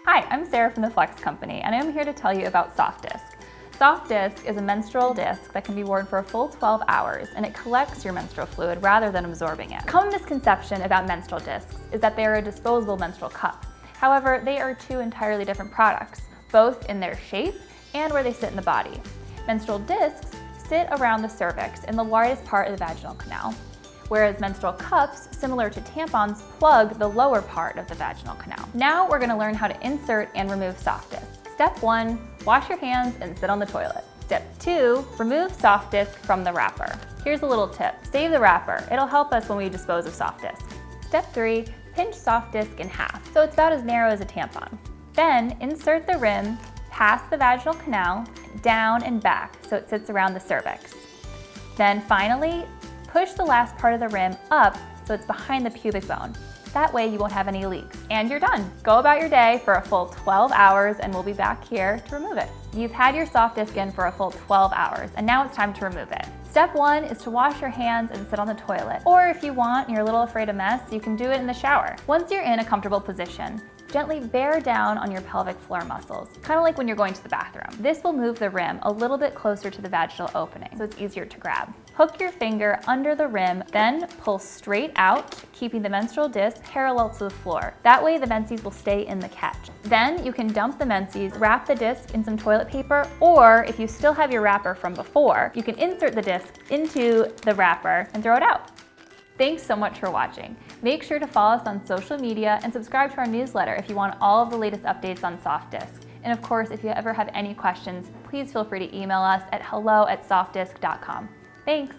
Hi, I'm Sarah from the Flex Company, and I'm here to tell you about Softdisc. Softdisc is a menstrual disc that can be worn for a full 12 hours, and it collects your menstrual fluid rather than absorbing it. A common misconception about menstrual discs is that they are a disposable menstrual cup. However, they are two entirely different products, both in their shape and where they sit in the body. Menstrual discs sit around the cervix in the widest part of the vaginal canal, whereas menstrual cups, similar to tampons, plug the lower part of the vaginal canal. Now we're going to learn how to insert and remove Softdisc. Step 1, wash your hands and sit on the toilet. Step 2, remove Softdisc from the wrapper. Here's a little tip. Save the wrapper. It'll help us when we dispose of Softdisc. Step 3, pinch Softdisc in half, so it's about as narrow as a tampon. Then insert the rim past the vaginal canal, down and back, so it sits around the cervix. Then finally, push the last part of the rim up so it's behind the pubic bone. That way you won't have any leaks. And you're done. Go about your day for a full 12 hours and we'll be back here to remove it. You've had your Softdisc in for a full 12 hours and now it's time to remove it. Step 1 is to wash your hands and sit on the toilet. Or if you want and you're a little afraid of mess, you can do it in the shower. Once you're in a comfortable position, gently bear down on your pelvic floor muscles, kind of like when you're going to the bathroom. This will move the rim a little bit closer to the vaginal opening, so it's easier to grab. Hook your finger under the rim, then pull straight out, keeping the menstrual disc parallel to the floor. That way the menses will stay in the catch. Then you can dump the menses, wrap the disc in some toilet paper, or if you still have your wrapper from before, you can insert the disc into the wrapper and throw it out. Thanks so much for watching. Make sure to follow us on social media and subscribe to our newsletter if you want all of the latest updates on Softdisc. And of course, if you ever have any questions, please feel free to email us at hello@softdisc.com. Thanks.